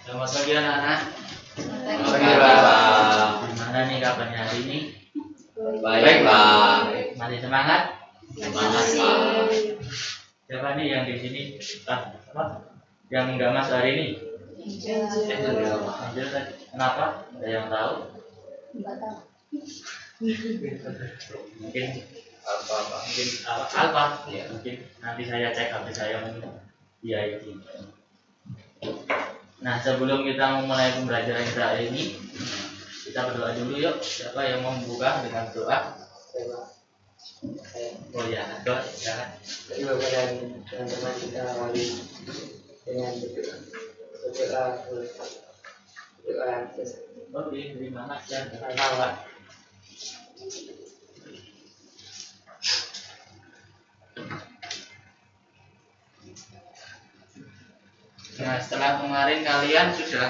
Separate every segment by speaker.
Speaker 1: Selamat pagi anak-anak.
Speaker 2: Pagi, Pak.
Speaker 1: Gimana nih kabarnya hari ini?
Speaker 2: Baik, Pak.
Speaker 1: Masih semangat?
Speaker 2: Semangat, Pak.
Speaker 1: Siapa nih yang di sini? Apa? Yang nggak masuk hari ini? Angel. Kenapa? Ada yang tahu?
Speaker 3: Enggak tahu.
Speaker 1: Mungkin
Speaker 2: Apa, Pak?
Speaker 1: mungkin apa?
Speaker 2: Ya.
Speaker 1: Mungkin nanti saya cek habis saya itu. Nah, sebelum kita memulai pembelajaran kita hari ini, kita berdoa dulu yuk. Siapa yang mau membuka dengan doa? Oh ya, doa. Silakan.
Speaker 4: Terima kasih teman-teman kita awali dengan berdoa
Speaker 1: Oke, terima kasih.
Speaker 4: Alhamdulillah.
Speaker 1: Nah, setelah kemarin kalian sudah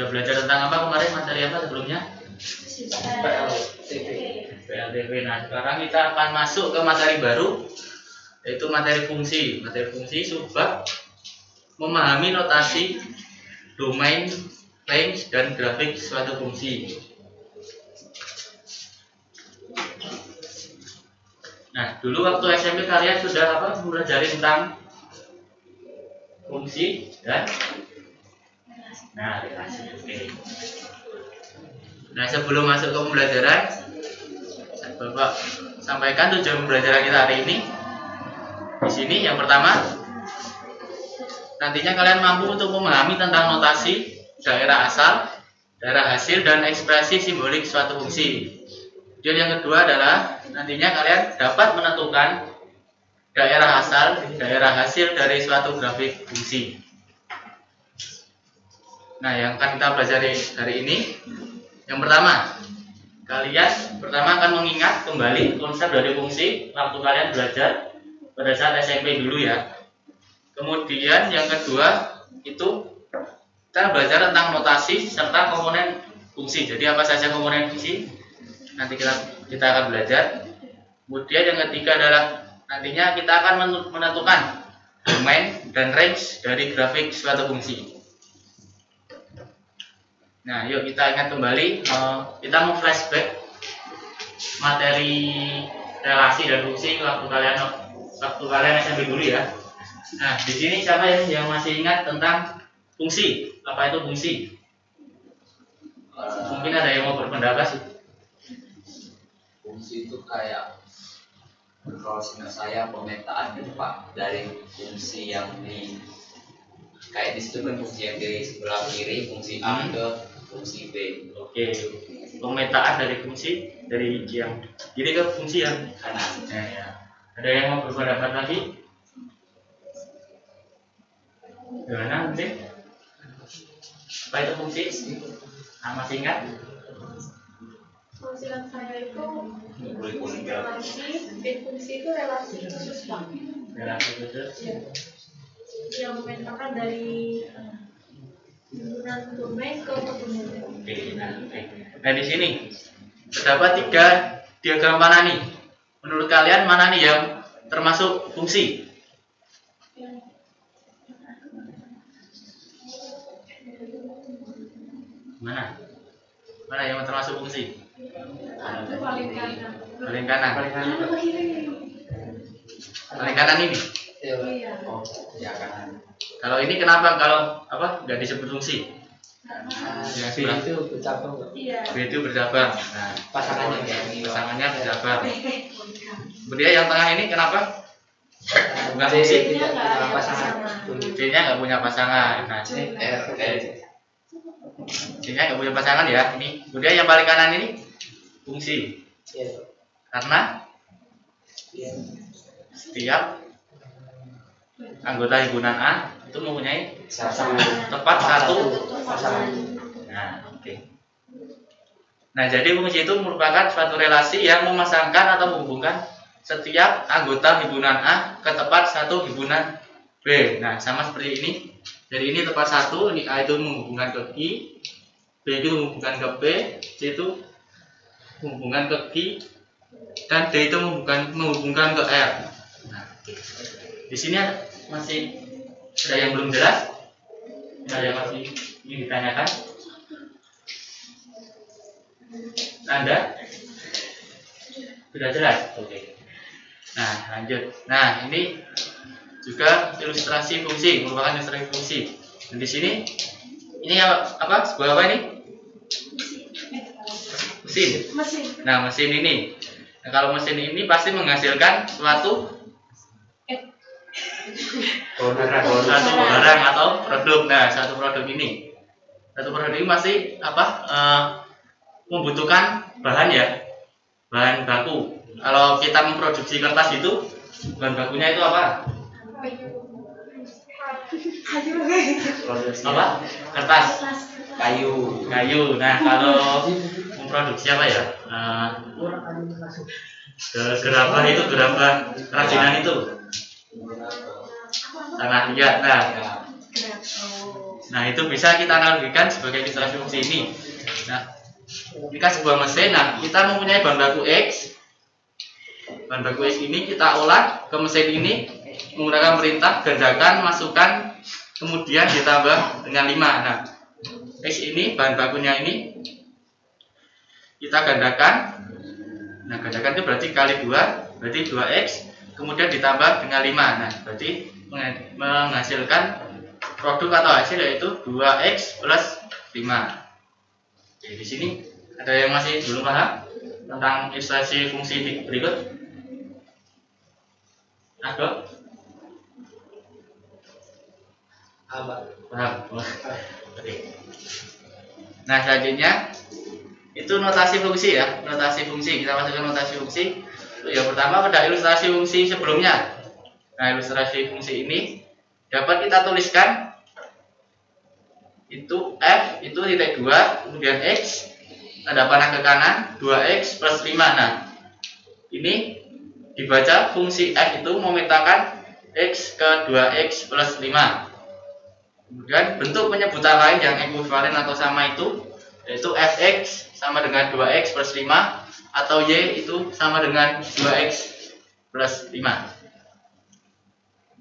Speaker 1: belajar tentang apa kemarin, materi apa sebelumnya? PLTV. Nah, sekarang kita akan masuk ke materi baru, yaitu materi fungsi. Materi fungsi sebab memahami notasi, domain, range, dan grafik suatu fungsi. Nah, dulu waktu SMP kalian sudah belajar tentang fungsi dan relasi. Oke. Nah, sebelum masuk ke pembelajaran, Bapak sampaikan tujuan pembelajaran kita hari ini. Di sini yang pertama, nantinya kalian mampu untuk memahami tentang notasi, daerah asal, daerah hasil, dan ekspresi simbolik suatu fungsi. Kemudian yang kedua adalah nantinya kalian dapat menentukan daerah asal, daerah hasil dari suatu grafik fungsi. Nah, yang akan kita pelajari hari ini, yang pertama, kalian pertama akan mengingat kembali konsep dari fungsi waktu kalian belajar pada saat SMP dulu ya. Kemudian yang kedua itu kita belajar tentang notasi serta komponen fungsi. Jadi apa saja komponen fungsi? Nanti kita akan belajar. Kemudian yang ketiga adalah nantinya kita akan menentukan domain dan range dari grafik suatu fungsi. Nah, yuk kita ingat kembali, kita mau flashback materi relasi dan fungsi waktu kalian SMP dulu ya. Nah, di sini siapa yang masih ingat tentang fungsi? Apa itu fungsi? Mungkin ada yang mau berpendapat sih.
Speaker 2: Fungsi itu kayak, kalau seingat saya, pemetaan itu, Pak, dari fungsi yang kayak di situ kan fungsi yang di sebelah kiri, fungsi A ke fungsi B.
Speaker 1: Oke, pemetaan dari fungsi dari yang kiri ke fungsi yang
Speaker 2: Kanan.
Speaker 1: nah, ya. Ada yang mau berpendapat lagi? Gimana mungkin? Apa itu fungsi? Masih ingat?
Speaker 3: Fungsi saya itu fungsi itu relasi khusus Pak.
Speaker 1: Relasi khusus.
Speaker 3: Ya. Yang memetakan dari hubungan domain ke hubungan.
Speaker 1: Oke, nah di sini terdapat 3 diagram mana nih? Menurut kalian mana nih yang termasuk fungsi? Mana? Mana yang termasuk fungsi?
Speaker 3: Itu paling kanan.
Speaker 1: Paling kanan. Paling kanan ini.
Speaker 3: Iya.
Speaker 1: Oh,
Speaker 2: Ya, kanan.
Speaker 1: kalau ini kenapa nggak disebut fungsi?
Speaker 4: Yang B itu bercabang, Pak.
Speaker 3: Iya.
Speaker 1: B itu bercabang. Nah, pasangannya bercabang. Kemudian yang tengah ini kenapa? Bukan fungsi.
Speaker 4: Tidak punya pasangan.
Speaker 1: D-nya nggak punya pasangan. Nah, D-nya nggak punya pasangan ya. Ini. Kemudian yang paling kanan ini fungsi.
Speaker 4: Iya.
Speaker 1: Karena
Speaker 4: Iya.
Speaker 1: setiap anggota himpunan A itu mempunyai
Speaker 4: Pasangan.
Speaker 1: tepat satu.
Speaker 4: Pasangan.
Speaker 1: Nah, oke. Nah, jadi fungsi itu merupakan suatu relasi yang memasangkan atau menghubungkan setiap anggota himpunan A ke tepat satu himpunan B. Nah, sama seperti ini. Jadi ini tepat satu, ini A itu menghubungkan ke I, B itu menghubungkan ke P, C itu menghubungkan ke Q, dan D itu menghubungkan ke R. Nah, oke. Di sini masih ada yang belum jelas? Ada yang masih ingin ditanyakan? Anda? Sudah jelas? Oke. Nah, lanjut. Nah, ini juga ilustrasi fungsi, merupakan ilustrasi fungsi. Dan di sini ini apa? Sebuah apa ini? Mesin. Nah, mesin ini. Nah, kalau mesin ini pasti menghasilkan suatu barang atau produk. Nah, satu produk ini pasti apa? Membutuhkan bahan ya, bahan baku. Kalau kita memproduksi kertas itu, bahan bakunya itu apa? Apa? Kertas. Kayu. Nah, kalau memproduksi apa ya? Gerabah itu, gerabah kerajinan itu. Tanah liat. Nah, itu bisa kita analogikan sebagai ilustrasi fungsi ini. Nah, jika sebuah mesin, nah kita mempunyai bahan baku X. Bahan baku X ini kita olah ke mesin ini menggunakan perintah gandakan, masukkan, kemudian ditambah dengan 5. Nah, X ini bahan bakunya ini kita gandakan. Nah, gandakan itu berarti kali 2, berarti 2X, kemudian ditambah dengan 5. Nah, berarti menghasilkan produk atau hasil yaitu 2X plus 5. Oke, di sini ada yang masih belum paham tentang ilustrasi fungsi berikut? Ada? Paham? Oke. Nah, selanjutnya itu notasi fungsi ya, notasi fungsi. Kita masukkan notasi fungsi. Yang pertama pada ilustrasi fungsi sebelumnya. Nah, ilustrasi fungsi ini dapat kita tuliskan itu F itu titik 2, kemudian X ada panah ke kanan 2X plus 5. Nah, ini dibaca fungsi F itu memetakan X ke 2X plus 5. Kemudian bentuk penyebutan lain yang ekuivalen atau sama itu yaitu Fx sama dengan 2X plus 5 atau Y itu sama dengan 2X plus 5.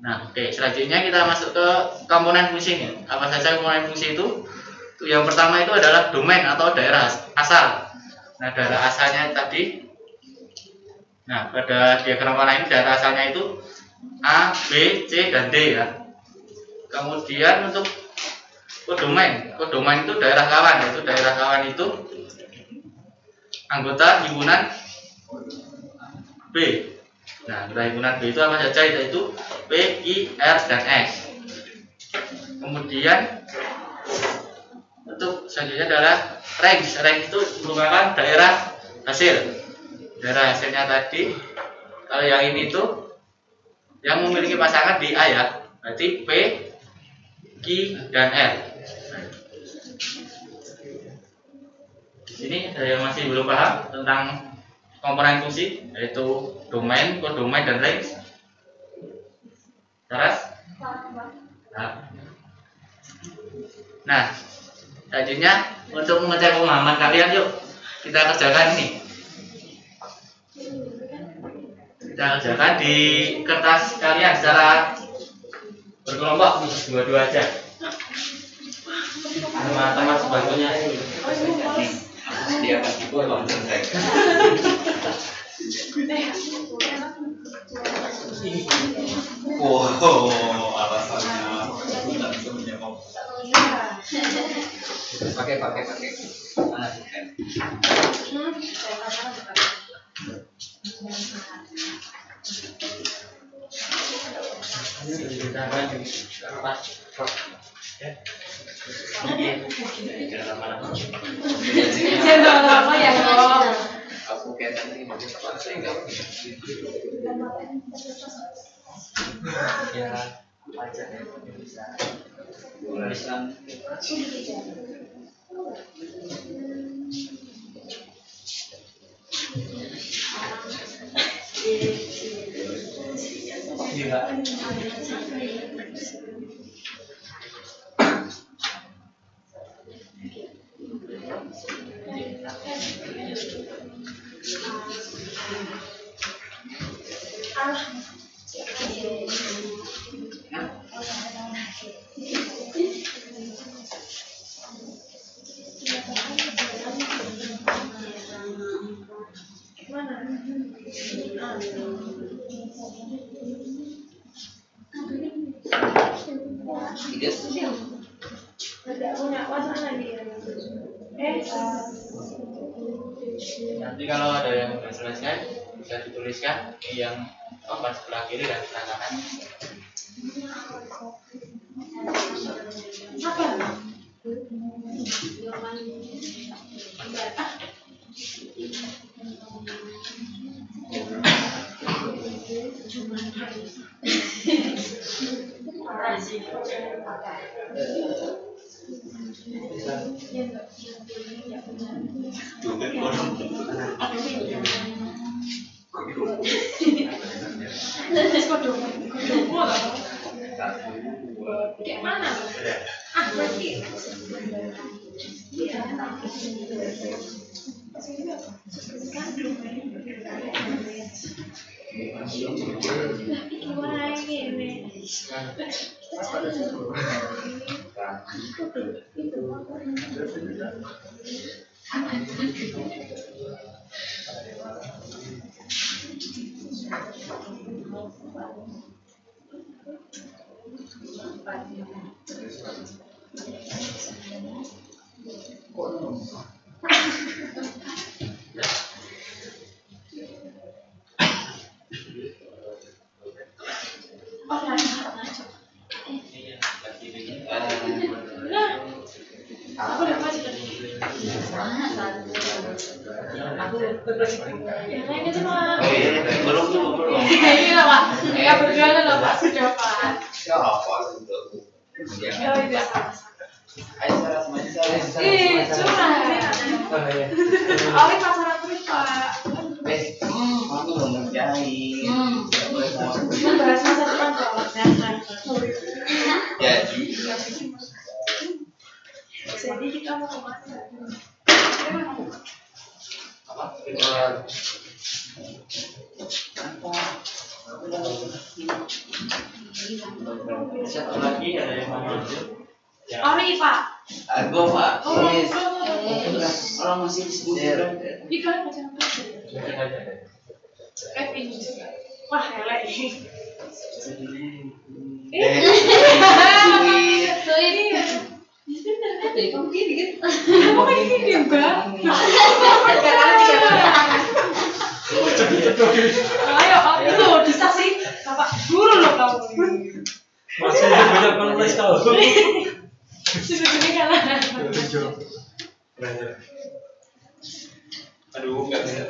Speaker 1: Nah, oke, selanjutnya kita masuk ke komponen fungsinya. Apa saja komponen fungsi itu? Yang pertama itu adalah domain atau daerah asal. Nah, daerah asalnya tadi. Nah, pada diagram warna ini daerah asalnya itu A, B, C, dan D ya. Kemudian untuk kodomain itu daerah kawan, yaitu daerah kawan itu anggota himpunan B. Nah, anggota himpunan B itu apa saja? Yaitu P, I, R, dan S. Kemudian untuk selanjutnya adalah range. Range itu merupakan daerah hasil. Daerah hasilnya tadi, kalau yang ini tuh yang memiliki pasangan di A ya, berarti P, Q, dan R. Di sini ada yang masih belum paham tentang komponen fungsi, yaitu domain, kodomain, dan range. Terus? Nah, selanjutnya untuk mengecek pemahaman kalian, yuk kita kerjakan ini. Kita kerjakan di kertas kalian secara berkelompok, dua-dua aja. Teman-teman sebagainya
Speaker 2: dia pasti bolong mereka. Wow, alasannya tidak bisa menjawab. Pakai. Mana bukan? Aku kayak tadi mau saya enggak ya aja bisa tulisan
Speaker 3: Tidak punya pasangan dia.
Speaker 1: Nanti kalau ada yang sudah selesai bisa dituliskan ini yang papan sebelah kiri dan sebelah kanan.
Speaker 3: Apa? Kayak mana? Ah, berarti. Gimana ini? Aku udah masuk. Yang lainnya cuma.
Speaker 2: Oh iya, belum.
Speaker 3: Ini lah Pak. Ya berdua lah Pak sudah Pak.
Speaker 2: Siapa itu?
Speaker 3: Oh iya.
Speaker 2: Ayo Sarah semuanya Sarah.
Speaker 3: Cuma. Awalnya pacaran terus Pak.
Speaker 2: Kamu belum ngerjain.
Speaker 3: Membahas masa depan Pak. Jadi kita mau kemana?
Speaker 2: Apa?
Speaker 1: Satu lagi ada yang mau lanjut. Ya.
Speaker 3: Ori Pak.
Speaker 2: Gua Pak.
Speaker 3: Oh,
Speaker 2: Yes.
Speaker 3: belum.
Speaker 2: Orang masih disebut.
Speaker 3: Ini kalian pacaran terus. Ini juga. Wah, elek ini.
Speaker 2: Sweet.
Speaker 3: Kamu gini Mbak. Ayo, itu bisa sih. Bapak guru loh kamu.
Speaker 4: Masih banyak banget tahu.
Speaker 3: Sudah kalah.
Speaker 2: Aduh, enggak bisa.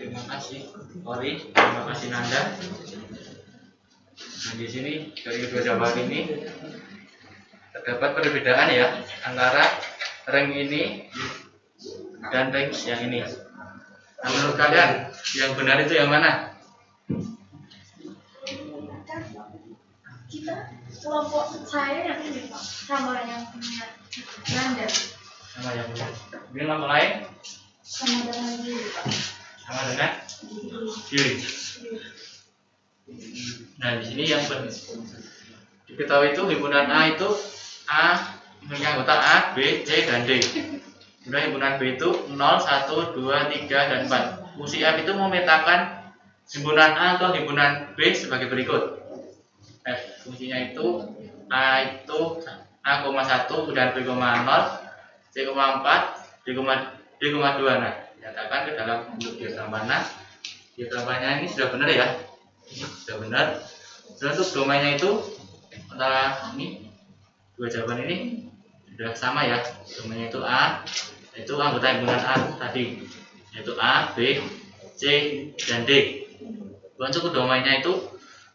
Speaker 1: Terima kasih Ori, terima kasih Nanda. Nah, di sini dari kedua jawaban ini terdapat perbedaan ya antara rank ini dan rank yang ini. Nah, menurut kalian yang benar itu yang mana?
Speaker 3: Kita kelompok saya yang ini Pak, sama yang punya Nanda,
Speaker 1: Sama yang benar. Mungkin yang lain
Speaker 3: sama dengan diri Pak.
Speaker 1: sama dengan diri. Nah, di sini yang diketahui itu himpunan A itu A memiliki anggota A, B, C, dan D. Kemudian himpunan B itu 0, 1, 2, 3, dan 4. Fungsi F itu memetakan himpunan A atau himpunan B sebagai berikut. F fungsinya itu A itu A,1 dan B,0, C,4, D,2. Nah, nyatakan ke dalam bentuk diagram panah. Diagram panahnya ini sudah benar ya. Ini sudah benar. Dan untuk domainnya itu antara ini dua jawaban ini sudah sama ya. Domainnya itu A, yaitu anggota himpunan A tadi, yaitu A, B, C, dan D. Untuk domainnya itu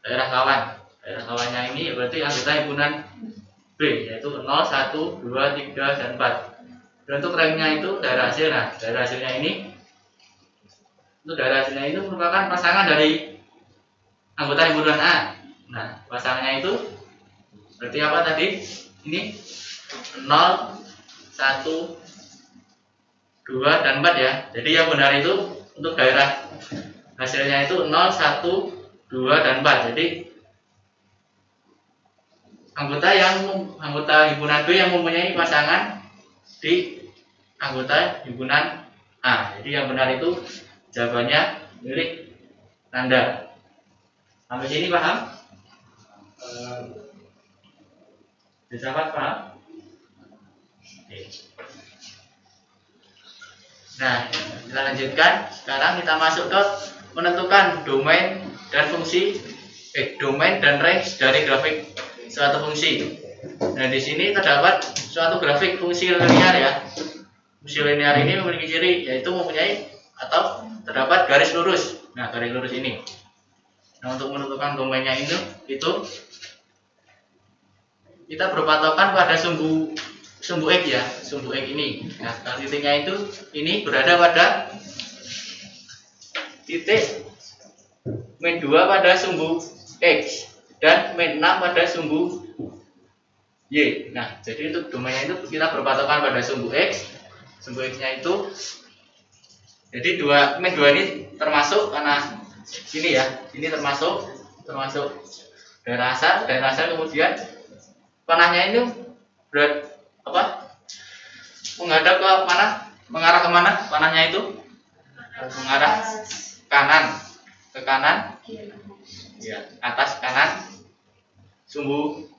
Speaker 1: daerah kawan. Daerah kawannya ini berarti anggota himpunan B, yaitu 0, 1, 2, 3, dan 4. Dan untuk ranknya itu daerah hasil. Nah, daerah hasilnya ini untuk daerah hasilnya itu merupakan pasangan dari anggota himpunan A. Nah, pasangannya itu berarti apa tadi? Ini 0, 1, 2, dan 4 ya. Jadi yang benar itu untuk daerah hasilnya itu 0, 1, 2, dan 4. Jadi anggota himpunan B yang mempunyai pasangan di anggota himpunan A. Jadi yang benar itu jawabannya milik Nanda. Sampai sini paham? Sahabat paham? Oke. Nah, kita lanjutkan. Sekarang kita masuk ke menentukan domain dan fungsi, domain dan range dari grafik suatu fungsi. Nah, di sini terdapat suatu grafik fungsi linear ya. Fungsi linear ini memiliki ciri yaitu mempunyai atau terdapat garis lurus. Nah, garis lurus ini. Nah, untuk menentukan domainnya itu kita berpatokan pada sumbu X ya, sumbu X ini. Nah, titiknya itu ini berada pada titik min 2 pada sumbu X dan min 6 pada sumbu Y. Nah, jadi untuk domainnya itu kita berpatokan pada sumbu X. Sumbu X-nya itu jadi min 2 ini termasuk karena ini ya, ini termasuk daerah asal kemudian panahnya itu menghadap ke mana? Mengarah ke mana? Panahnya itu mengarah ke kanan. Ya, atas kanan sumbu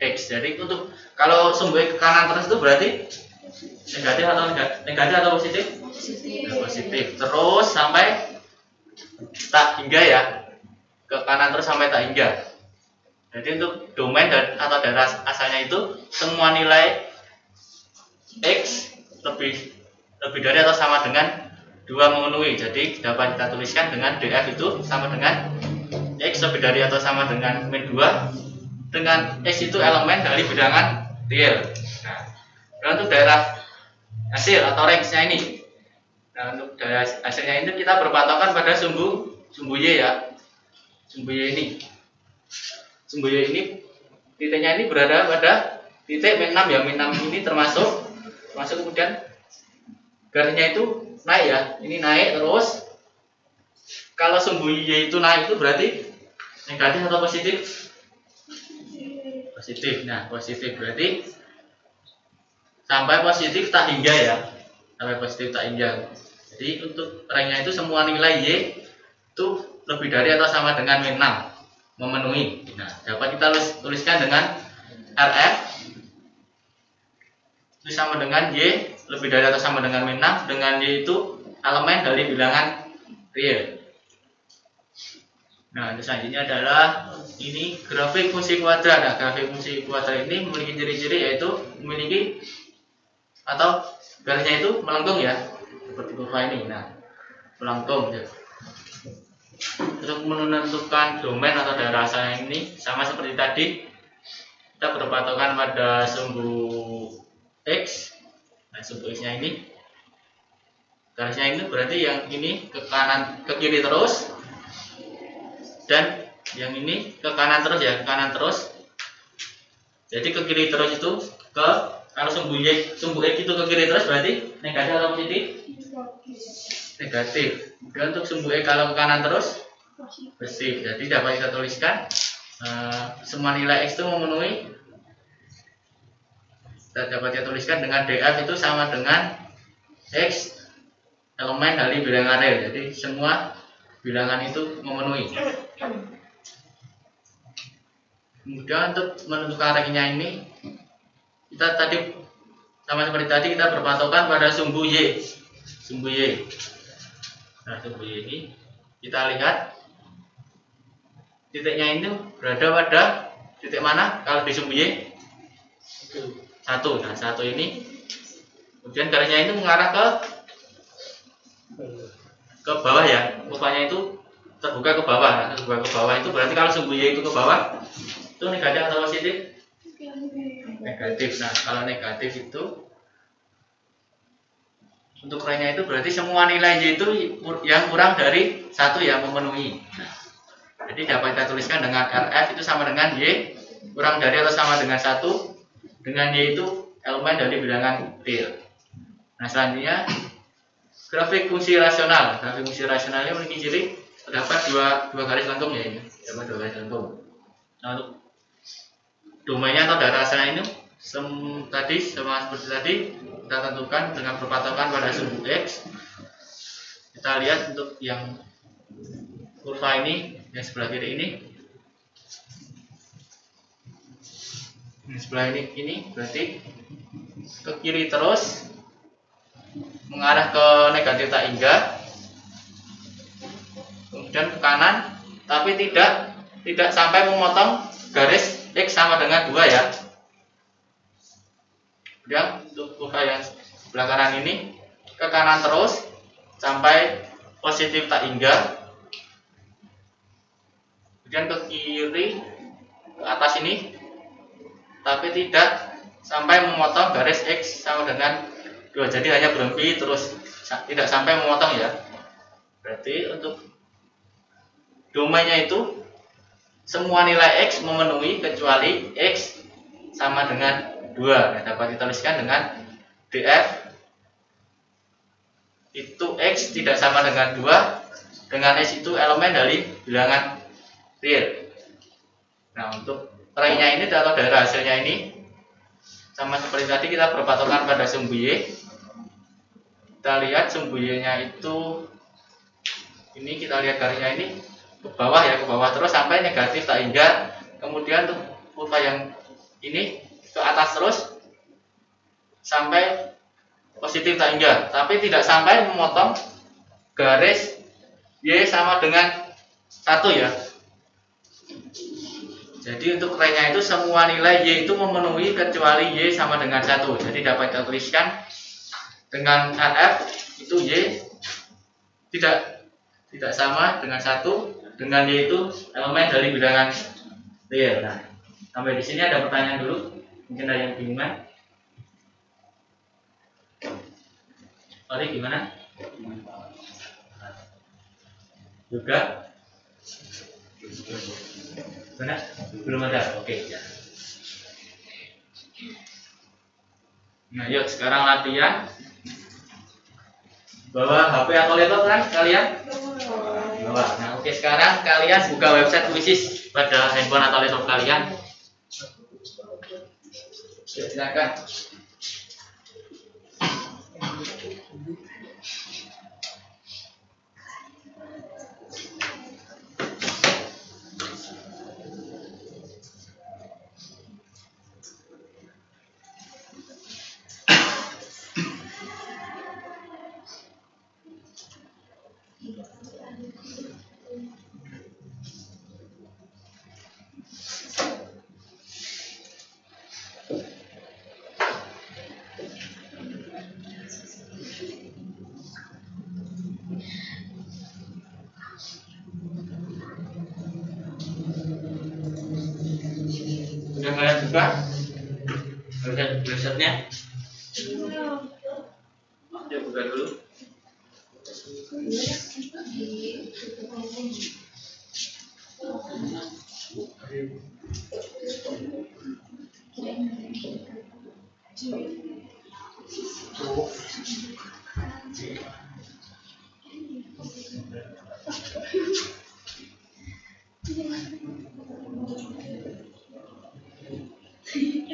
Speaker 1: X. Jadi untuk kalau sumbu X ke kanan terus itu berarti negatif atau positif? Positif. Terus sampai tak hingga ya. Ke kanan terus sampai tak hingga. Jadi untuk domain atau daerah asalnya itu semua nilai X lebih dari atau sama dengan 2 memenuhi. Jadi dapat kita tuliskan dengan DF itu sama dengan X lebih dari atau sama dengan min 2 dengan X itu elemen dari bilangan real. Nah, dan untuk daerah hasil atau range-nya ini. Nah, untuk daerah hasilnya itu kita berpatokan pada sumbu Y ya. Sumbu Y ini. Sumbu Y ini titiknya ini berada pada titik min 6 ya. Min 6 ini termasuk kemudian garisnya itu naik ya. Ini naik terus. Kalau sumbu Y itu naik itu berarti negatif atau positif? Positif. Nah, positif berarti sampai positif tak hingga ya. Sampai positif tak hingga. Jadi untuk ranknya itu semua nilai Y itu lebih dari atau sama dengan min 6 memenuhi. Nah, dapat kita tuliskan dengan RF itu sama dengan Y lebih dari atau sama dengan min 6, dengan Y itu elemen dari bilangan real. Nah, selanjutnya adalah ini grafik fungsi kuadrat. Nah, grafik fungsi kuadrat ini memiliki ciri-ciri yaitu memiliki atau garisnya itu melengkung ya, seperti kurva ini. Nah, melengkung ya. Untuk menentukan domain atau daerah asalnya ini sama seperti tadi, kita berpatokan pada sumbu X. Nah, sumbu X-nya ini garisnya ini berarti yang ini ke kanan ke kiri terus, dan yang ini ke kanan terus ya, ke kanan terus. Jadi ke kiri terus itu ke, kalau sumbu X itu ke kiri terus berarti negatif atau positif? Negatif. Dan untuk sumbu X kalau ke kanan terus positif. Jadi dapat kita tuliskan semua nilai X itu memenuhi, dapat kita tuliskan dengan DF itu sama dengan X elemen dari bilangan real. Jadi semua bilangan itu memenuhi. Kemudian untuk menentukan range-nya ini, kita tadi sama seperti tadi kita berpatokan pada sumbu Y. Sumbu Y. Nah, sumbu Y ini kita lihat titiknya ini berada pada titik mana kalau di sumbu Y? 1. Nah, 1 ini. Kemudian garisnya itu mengarah ke bawah ya, kurvanya itu terbuka ke bawah. Nah, terbuka ke bawah itu berarti kalau sumbu Y itu ke bawah itu negatif atau positif? Negatif. Nah, kalau negatif itu untuk range-nya itu berarti semua nilai Y itu yang kurang dari 1 yang memenuhi. Nah, jadi dapat kita tuliskan dengan RF itu sama dengan Y kurang dari atau sama dengan 1, dengan Y itu elemen dari bilangan real. Nah, selanjutnya grafik fungsi rasional. Grafik fungsi rasional ini memiliki ciri terdapat dua garis lengkung ya, ini terdapat 2 garis lengkung. Nah, untuk domainnya atau daerah asalnya ini tadi sama seperti tadi kita tentukan dengan berpatokan pada sumbu X. Kita lihat untuk yang kurva ini yang sebelah kiri ini, sebelah ini berarti ke kiri terus mengarah ke negatif tak hingga, kemudian ke kanan, tapi tidak sampai memotong garis X sama dengan 2 ya. Kemudian untuk kurva yang sebelah kanan ini ke kanan terus sampai positif tak hingga, kemudian ke kiri ke atas ini, tapi tidak sampai memotong garis X sama dengan 2. Jadi hanya berhenti terus, tidak sampai memotong ya. Berarti untuk domainnya itu semua nilai X memenuhi kecuali X sama dengan 2. Nah, dapat dituliskan dengan DF itu X tidak sama dengan 2, dengan X itu elemen dari bilangan real. Nah, untuk range-nya ini atau daerah hasilnya ini sama seperti tadi kita berpatokan pada sumbu Y. Kita lihat sumbu Y-nya itu ini, kita lihat garisnya ini ke bawah ya, ke bawah terus sampai negatif tak hingga. Kemudian untuk kurva yang ini ke atas terus sampai positif tak hingga, tapi tidak sampai memotong garis Y sama dengan 1 ya. Jadi untuk range-nya itu semua nilai Y itu memenuhi kecuali Y sama dengan 1. Jadi dapat kita tuliskan dengan RF itu Y tidak sama dengan 1, dengan Y itu elemen dari bilangan real. Nah, sampai di sini ada pertanyaan dulu, mungkin ada yang bingungan. Sorry, gimana? Juga? Benar? Belum ada? Oke, ya. Nah, yuk sekarang latihan. Bawa HP atau laptop kan kalian? Bawa. Nah, oke, sekarang kalian buka website Quizzes pada handphone atau laptop kalian. Silakan. kalian suka websitenya? Oke, buka dulu.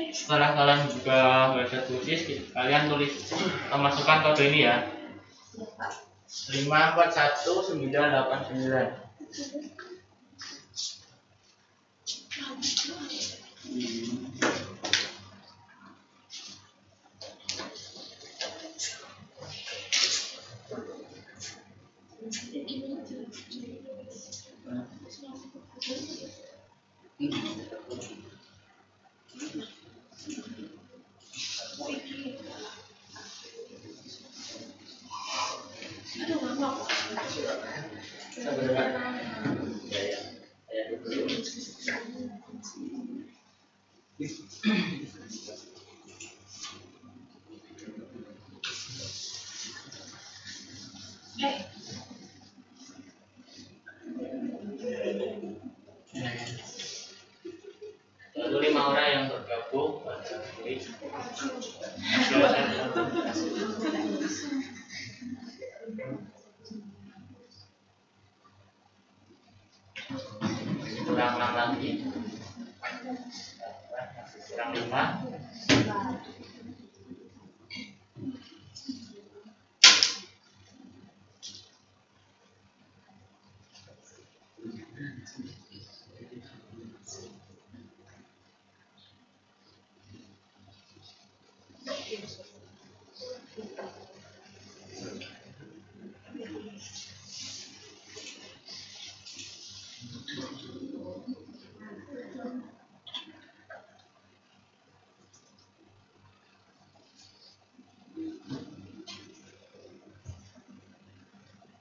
Speaker 1: Setelah kalian buka website khusus, kalian tulis masukkan kode ini ya, 541989. Lalu 5 orang yang tergabung pada kuis. Kurang 6 lagi. Kurang 5.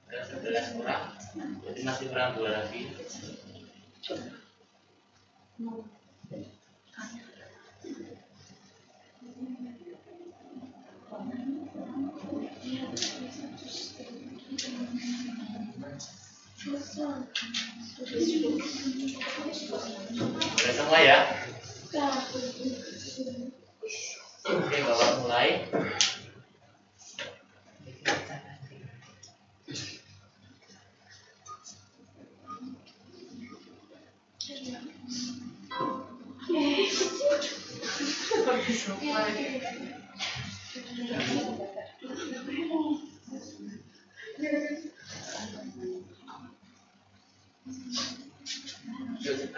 Speaker 1: Ada 11 orang, jadi masih kurang 2 lagi. Sudah semua ya? Oke, Bapak mulai.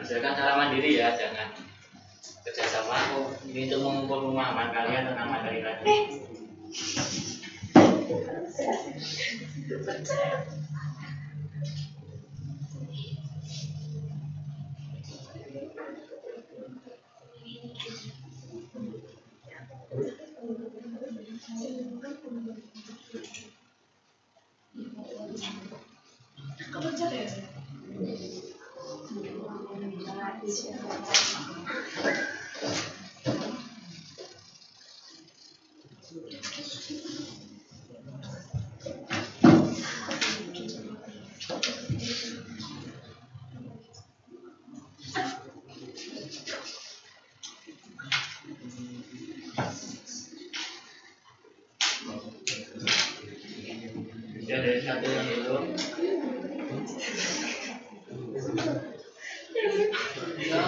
Speaker 1: Kerjakan secara mandiri ya, jangan kerjasama. Ini untuk mengukur pemahaman kalian tentang materi tadi. Dari satu yang belum. Ya,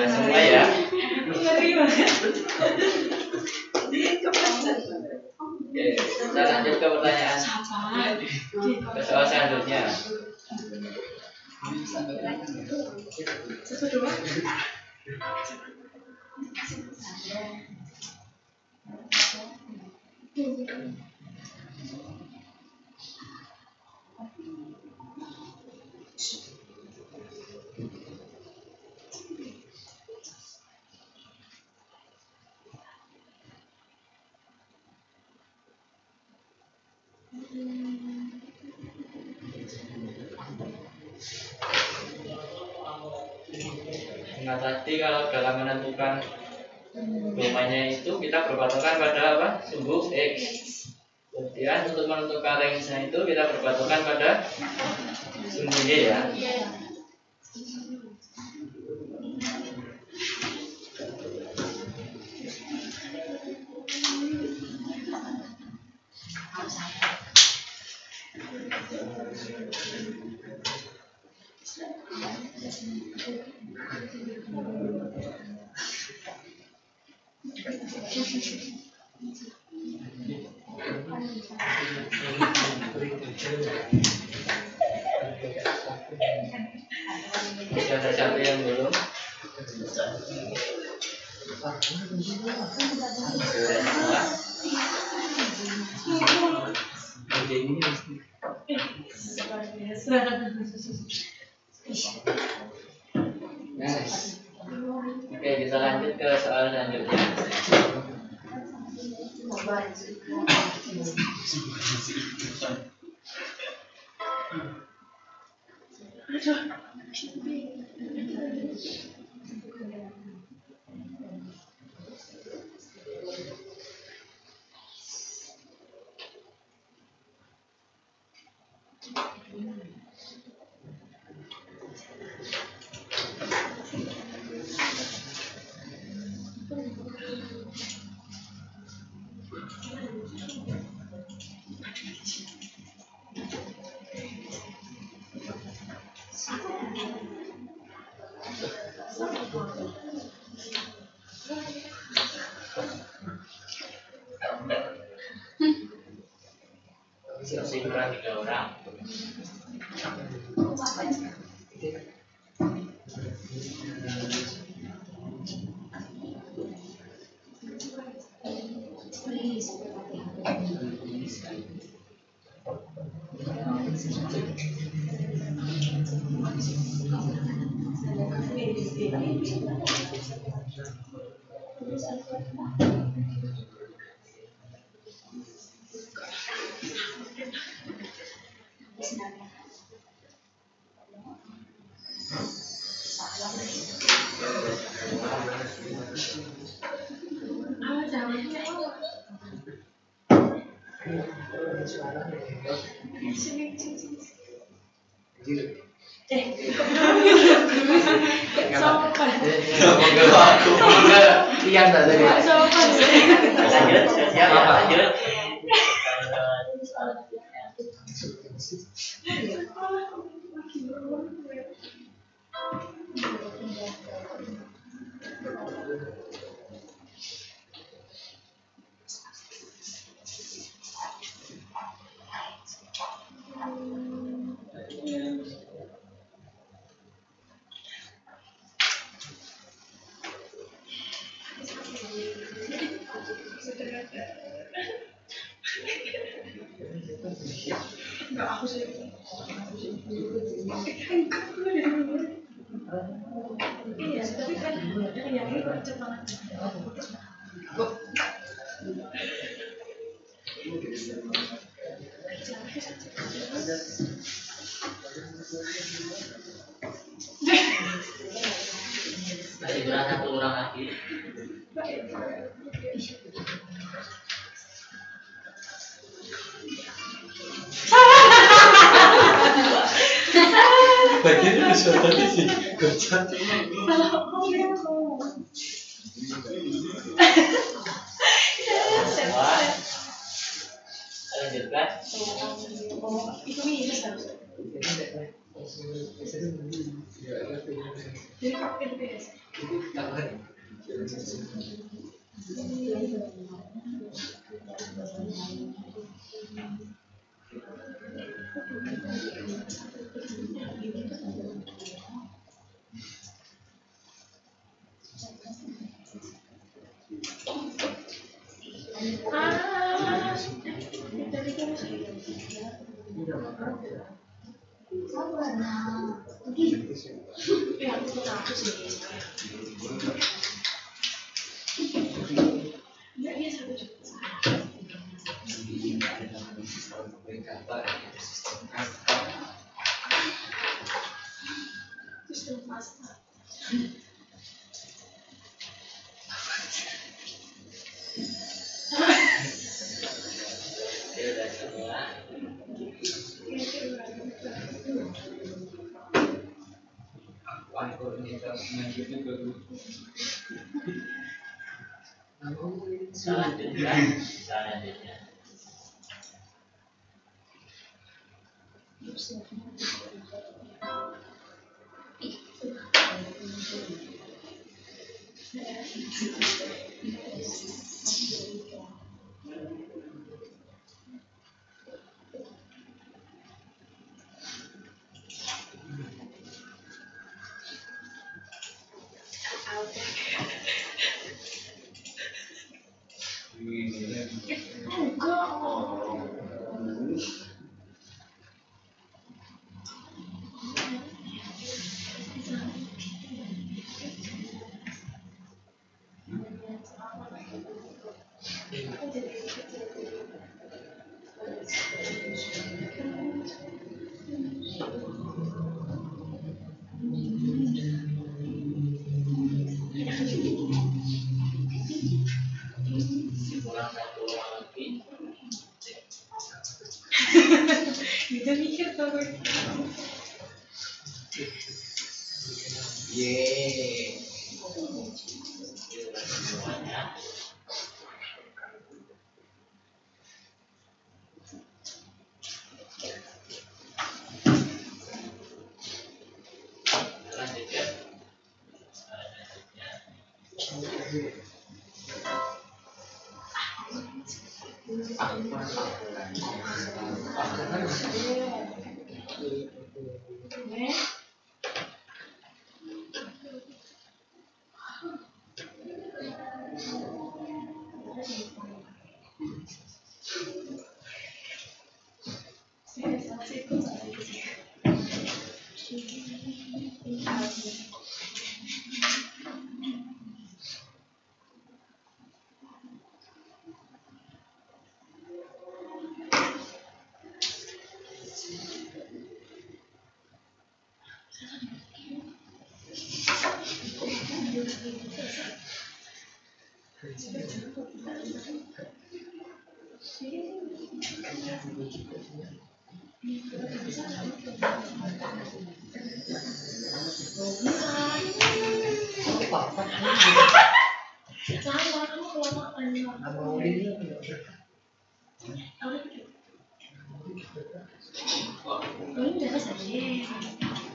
Speaker 1: semua ya. Oke, kita lanjut ke pertanyaan. Ke soal selanjutnya. Nah tadi kalau dalam menentukan domainnya itu kita berpatokan pada apa? Sumbu X. Kemudian untuk menentukan range-nya itu kita berpatokan pada sumbu Y ya. Masih ada siapa yang belum? Nice. Oke, kita lanjut ke soal selanjutnya. Masih kurang 3 orang. Iya, tak tadi. Lanjut, siap ya, lanjut.
Speaker 3: Iya, tapi kan yang ini kocak banget.
Speaker 1: Masih kurang 1 orang lagi.
Speaker 4: Bagian itu suaranya sih gocap.
Speaker 1: Lanjutkan.
Speaker 3: Itu minus harusnya. Jadi pakai BPS.
Speaker 1: Selanjutnya. Kurang satu lagi.
Speaker 3: Kita mikir tuh.
Speaker 2: Yeay.
Speaker 1: Semuanya. Selanjutnya.
Speaker 3: Sama kamu kelamaan. Ini udah selesai.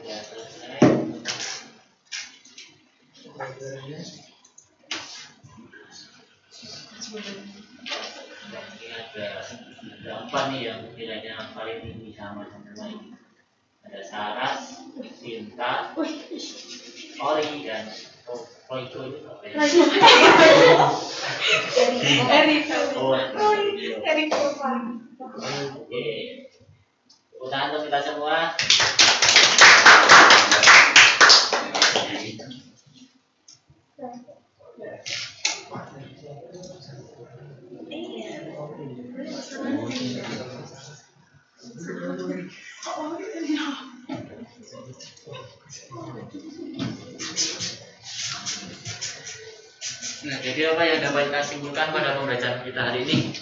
Speaker 1: Ya, selesai. Ini ada apa nih yang kiranya paling tinggi sama semua ini? Ada Saras, Sinta, Ori dan Royco itu apa ya? Oh, oke. Udah untuk kita semua. Nah, jadi apa yang dapat kita simpulkan pada pembelajaran kita hari ini?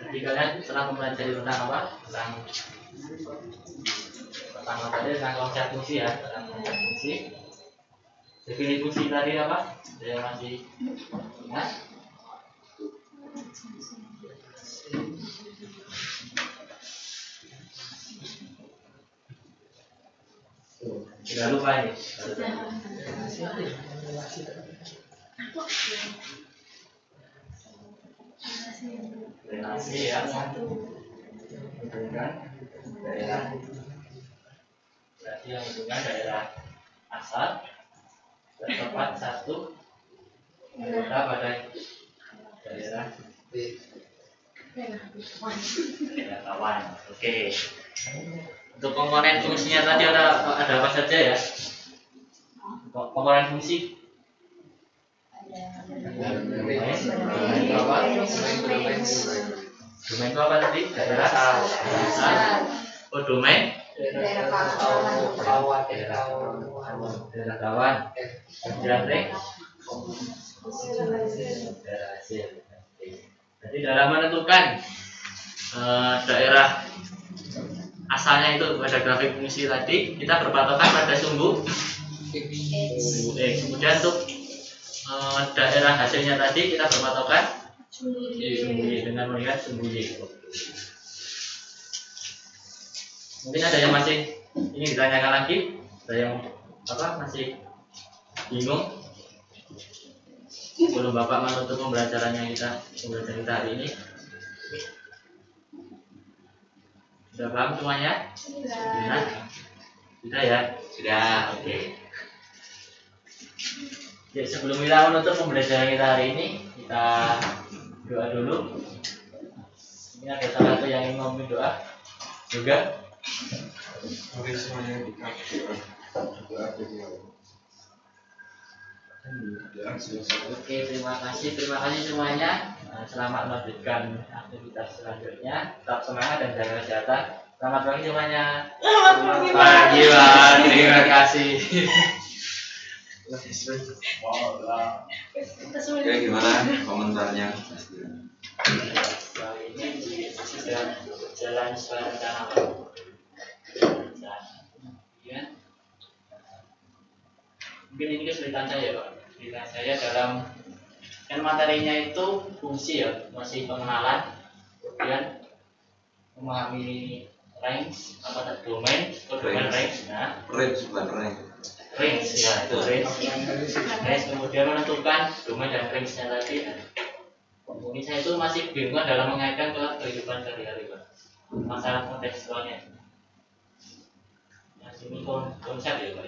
Speaker 1: Jadi kalian setelah mempelajari tentang apa? Tentang pertama tadi tentang konsep fungsi ya, tentang konsep fungsi. Definisi fungsi tadi apa? Saya masih ingat? Sudah lupa ini. Relasi yang menghubungkan daerah, berarti yang menghubungkan daerah asal dan tempat satu anggota pada daerah kawan. Oke. Untuk komponen fungsinya tadi ada apa saja ya? Komponen fungsi. Domain itu apa tadi? Daerah asal. Oh, domain. Daerah kawan. Daerah hasil. Jadi dalam menentukan daerah asalnya itu pada grafik fungsi tadi kita berpatokan pada sumbu X. Kemudian untuk daerah hasilnya tadi kita berpatokan sumbu Y dengan melihat sumbu Y. Mungkin ada yang masih ini ditanyakan lagi, ada yang masih bingung sebelum Bapak menutup pembelajaran kita hari ini. Sudah paham semuanya? Sudah ya? Sudah, oke. Ya, sebelum kita menutup pembelajaran kita hari ini, kita doa dulu. Ini ada salah satu yang ingin ngomong doa juga.
Speaker 5: Mari semuanya kita berdoa.
Speaker 1: Oke, terima kasih semuanya. Selamat melanjutkan aktivitas selanjutnya. Tetap semangat dan jaga kesehatan. Selamat pagi semuanya.
Speaker 3: Selamat
Speaker 1: Pagi, Pak. Terima kasih.
Speaker 5: Oke, gimana komentarnya?
Speaker 1: Kali ini sudah berjalan sesuai rencana. Kemudian mungkin ini kesulitan saya, Pak. Kesulitan saya dalam kan materinya itu fungsi ya, masih pengenalan, kemudian memahami range domain range. Nah,
Speaker 5: Range bukan rank.
Speaker 1: range ya, itu range kemudian menentukan domain dan range-nya tadi. Ini saya itu masih bingung dalam mengaitkan ke kehidupan sehari-hari, Pak. Masalah kontekstualnya. Nah, ini konsep ya, Pak.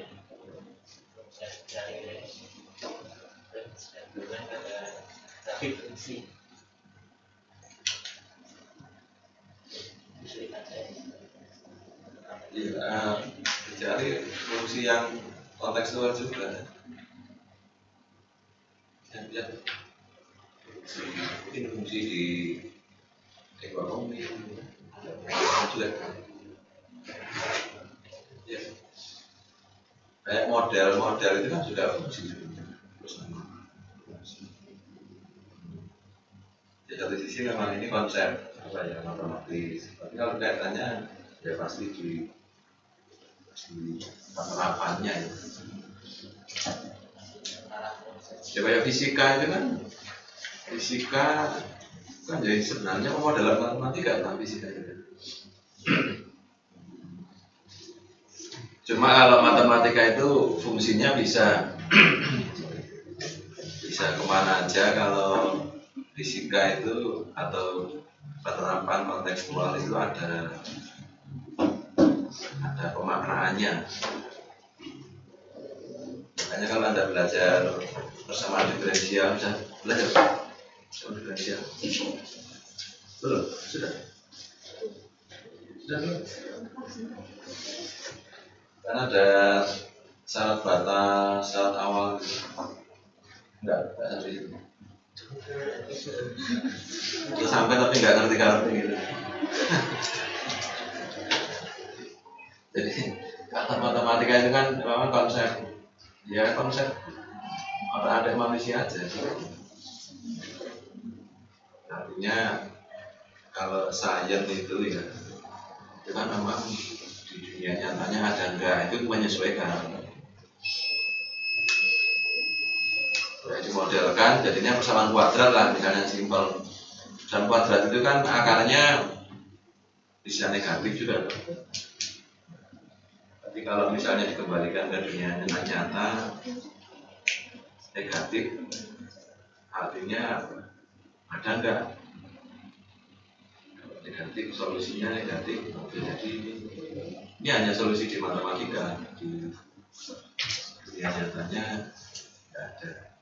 Speaker 1: Konsep dari range dan domain pada grafik fungsi.
Speaker 5: Iya, dicari fungsi yang kontekstual juga. Yang mungkin fungsi di ekonomi juga. Ya. Kayak model itu kan juga fungsi. Ya, satu sisi memang ini konsep matematis. Tapi kalau kaitannya ya pasti di penerapannya ya. Ya kayak fisika itu kan jadi sebenarnya pemodelan matematika tentang fisika itu. Cuma kalau matematika itu fungsinya bisa kemana aja, kalau fisika itu atau penerapan kontekstual itu ada pemaknaannya. Makanya kalau Anda belajar persamaan diferensial, bisa belajar persamaan diferensial. Belum? Sudah belum? Kan ada syarat batas, syarat awal. Enggak sampai itu. Terus sampai tapi nggak ngerti karakter gitu. Jadi kata matematika itu kan memang konsep ada manusia aja. Artinya kalau sains itu ya itu kan memang di dunia nyatanya ada enggak, itu menyesuaikan. Ya, dimodelkan jadinya persamaan kuadrat lah, misalnya simpel. Persamaan kuadrat itu kan akarnya bisa negatif juga. Tapi kalau misalnya dikembalikan ke dunia nyata negatif, artinya ada enggak? Negatif, solusinya negatif. Jadi ini hanya solusi di matematika, di dunia nyatanya tidak ada.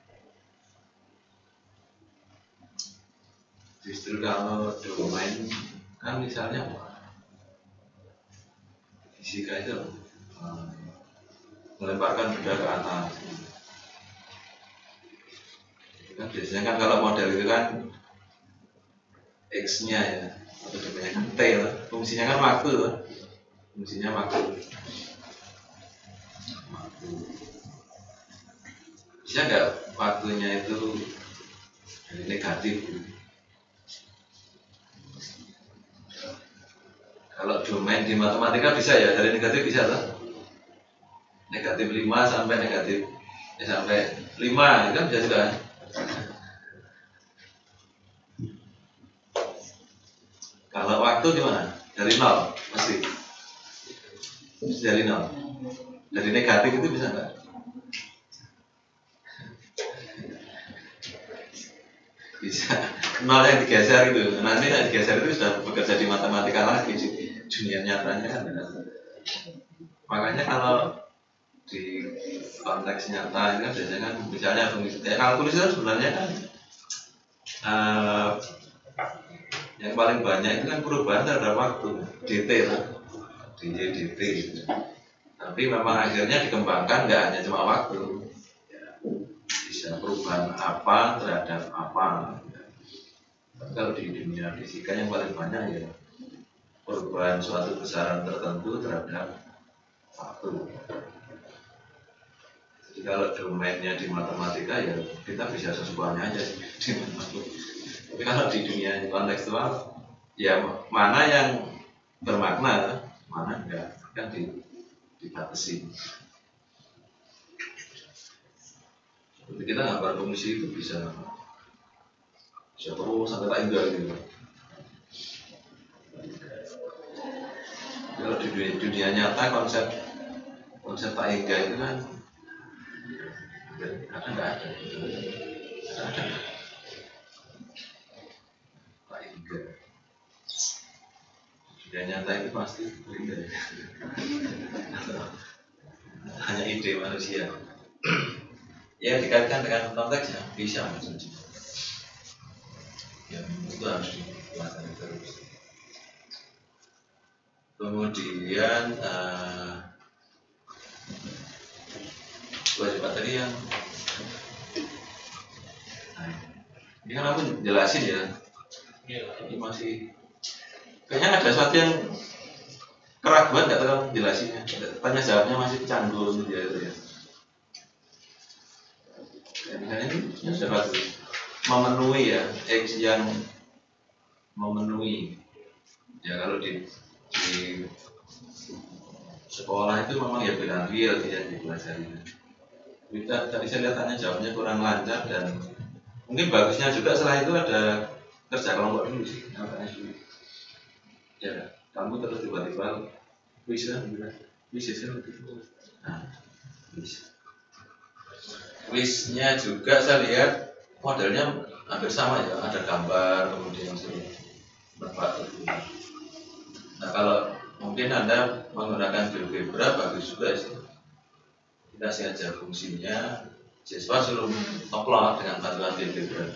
Speaker 5: Justru kalau domain kan misalnya fisika itu melemparkan benda ke atas. Kan biasanya kan kalau model itu kan X-nya ya, atau domainnya kan T lah. Fungsinya kan waktu lah. Fungsinya waktu. Bisa nggak waktunya itu negatif? Kalau domain di matematika bisa ya, dari negatif bisa tuh. Negatif 5 sampai negatif sampai 5 itu kan bisa juga. Kalau waktu gimana? Dari 0 pasti. Dari 0. Dari negatif itu bisa enggak? Bisa. 0 yang digeser itu. Nanti yang digeser itu sudah bekerja di matematika lagi di dunia nyatanya kan. Makanya kalau di konteks nyata itu kan biasanya kan misalnya kalkulus itu sebenarnya kan yang paling banyak itu kan perubahan terhadap waktu dt itu dt gitu. Tapi memang akhirnya dikembangkan nggak hanya cuma waktu ya, bisa perubahan apa terhadap apa. Tapi kalau di dunia fisika yang paling banyak ya perubahan suatu besaran tertentu terhadap waktu. Jadi kalau domainnya di matematika ya kita bisa sesuanya aja sih di matematika. Tapi kalau di dunia kontekstual ya mana yang bermakna, mana enggak kan dibatasi. Jadi kita gambar fungsi itu bisa terus sampai tak hingga gitu. Kalau di dunia nyata konsep tak hingga itu kan nggak ada. Tak hingga. Dunia nyata itu pasti hingga. Hanya ide manusia. Ya dikaitkan dengan konteksnya bisa maksudnya. Ya itu harus dipelajari terus. Kemudian kewajiban tadi yang ini kan aku jelasin ya. Ini masih kayaknya ada sesuatu yang keraguan nggak terlalu jelasinnya. Tanya jawabnya masih canggung gitu ya itu ya. Misalnya ini sudah bagus memenuhi ya X yang memenuhi ya kalau di sekolah itu memang ya bilang real ya dipelajari. Kita tadi saya lihat tanya jawabnya kurang lancar dan mungkin bagusnya juga setelah itu ada kerja kelompok dulu sih namanya dulu. Ya kamu terus tiba-tiba bisa nah Quiznya juga saya lihat modelnya hampir sama ya, ada gambar kemudian suruh nebak. Nah kalau mungkin Anda menggunakan GeoGebra bagus juga sih. Dikasih aja fungsinya, siswa suruh upload dengan bantuan GeoGebra.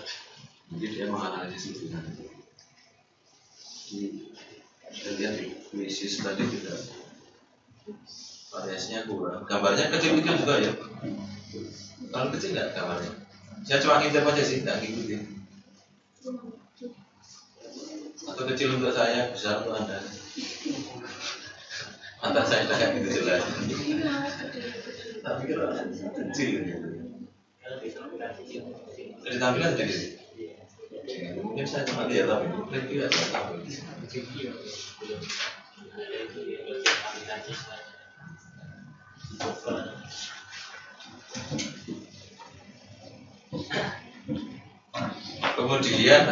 Speaker 5: Jadi dia menganalisis itu nanti. Kita lihat di quizzes tadi juga variasinya kurang. Gambarnya kecil-kecil juga ya. Kalau kecil nggak gambarnya? Saya cuma ngintip aja sih, nggak ngikutin. Atau kecil untuk saya, besar untuk Anda. Mata saya tidak gitu jelas. Tapi kalau kecil gitu. Dari tampilan jadi. Mungkin saya cuma lihat tapi review aja tahu. Kemudian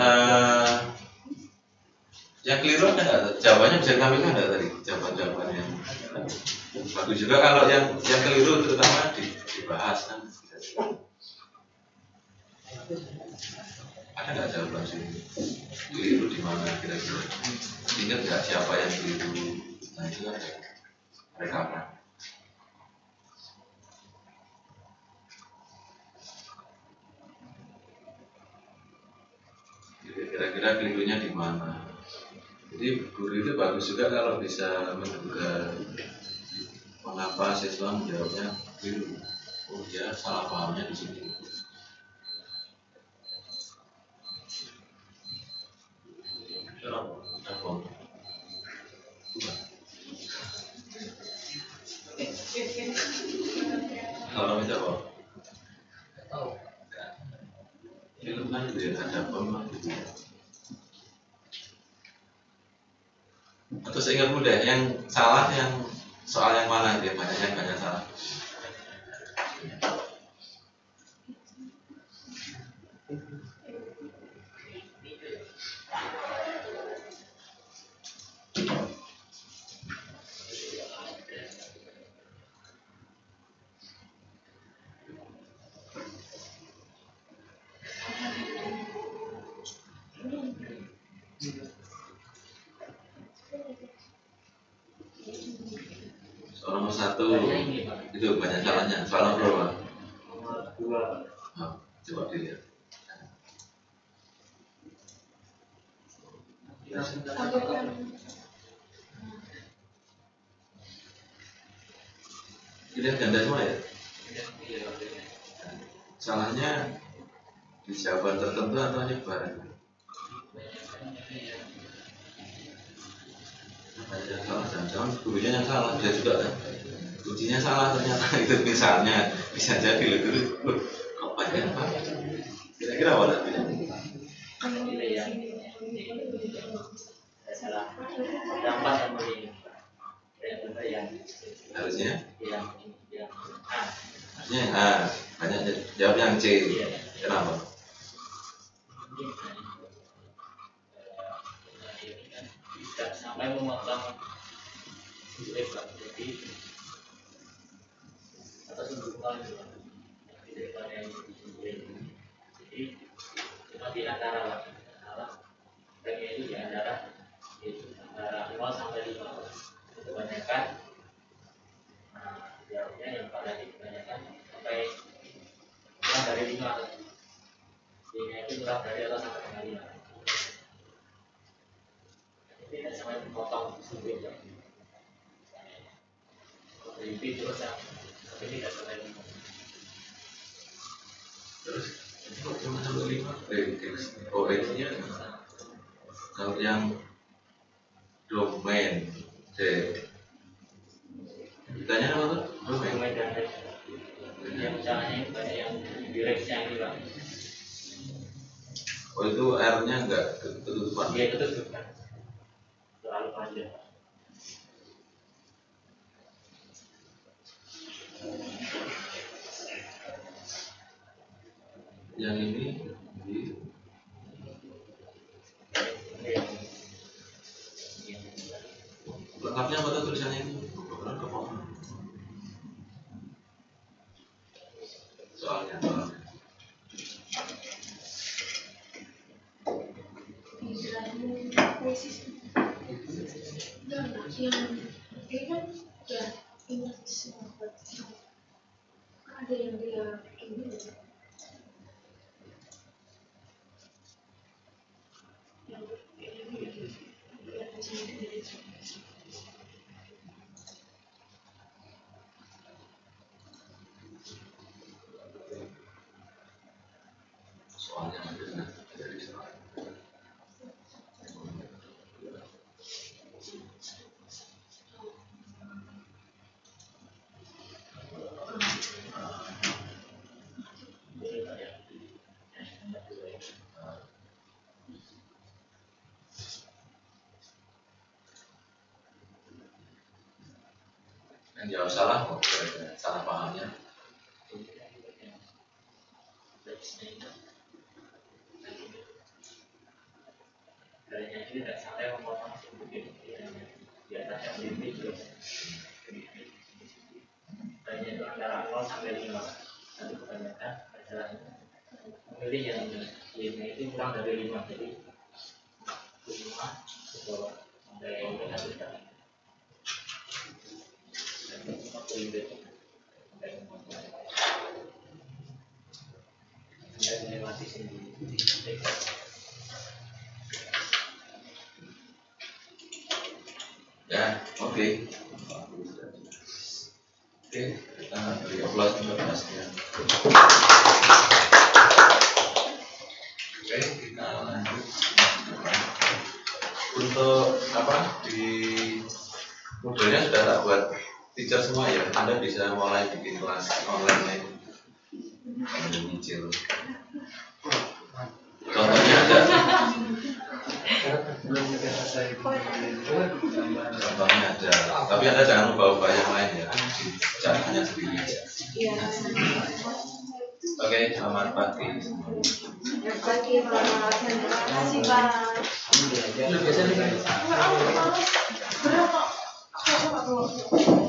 Speaker 5: yang keliru ada nggak? Jawabannya bisa ditampilkan nggak tadi? Jawabannya bagus juga kalau yang keliru terutama dibahas kan. Ada nggak jawaban sih? Keliru di mana kira-kira? Ingat nggak siapa yang keliru? Nah itu ada rekapan. Kira-kira kelirunya di mana? Jadi guru itu bagus juga kalau bisa menduga mengapa siswa menjawabnya keliru. Oh dia salah pahamnya di sini. Kalau minta apa? Tahu. Film kan ada bom gitu. Terus ingat mudah, yang salah yang soal yang mana dia banyak salah. Soal nomor 1 itu banyak salahnya. Soal nomor berapa?
Speaker 4: Nomor 2.
Speaker 5: Oh, coba dilihat. Pilihan ganda semua ya? Salahnya di jawaban tertentu atau nyebar? Banyak salah, jangan-jangan gurunya yang salah, dia juga kan ujinya salah ternyata. Itu misalnya bisa jadi lebih kok banyak apa? Kira-kira apa nanti?
Speaker 2: Salah. Dampak yang begini. Yang
Speaker 5: Harusnya?
Speaker 2: yang
Speaker 5: Harusnya yang A, banyak jawab yang C. Kenapa?
Speaker 2: tidak sampai memotong lebar, jadi atau sumber lebar yang jadi cuma di antara bagian itu di antara 0 sampai 5 kebanyakan. Nah, jawabnya yang pada kebanyakan sampai kurang dari 5, ini itu kurang dari atau sampai dengan 5. Tidak sampai memotong sumber itu terus tapi tidak sampai
Speaker 5: Terus kok cuma sampai 5? Oh, X-nya kalau yang domain C, ditanya apa tuh? Domain.
Speaker 2: yang misalnya banyak yang direksinya juga
Speaker 5: Oh, itu R-nya enggak ketutupan.
Speaker 2: dia ketutupan terlalu panjang.
Speaker 5: Yang ini di lengkapnya apa tuh tulisannya ini? Soalnya
Speaker 3: ada yang dia bikin dulu.
Speaker 5: soalnya ada di sana. Yang jawab salah, salah pahamnya.
Speaker 2: Dari ini tidak sampai memotong sumber di atasnya lebih terus banyak itu antara 0 sampai 5. Tapi kebanyakan adalah memilih yang 5 itu kurang dari 5, jadi 5 ke bawah sampai 5 tidak. Melewati sendiri.
Speaker 5: Ya, oke. Oke, kita beri aplaus untuk Masnya. Oke, kita lanjut. Untuk apa di modelnya sudah tak buat teacher semua ya. Anda bisa mulai bikin kelas online lain. Sambil nyicil. Contohnya ada Contohnya ada, tapi Anda jangan ubah-ubah yang lain ya, caranya sendiri aja.
Speaker 3: Iya.
Speaker 5: Oke, selamat pagi.
Speaker 3: Pagi Pak. Terima kasih Pak.
Speaker 4: Biasanya
Speaker 3: Berapa? Kok nggak bawa?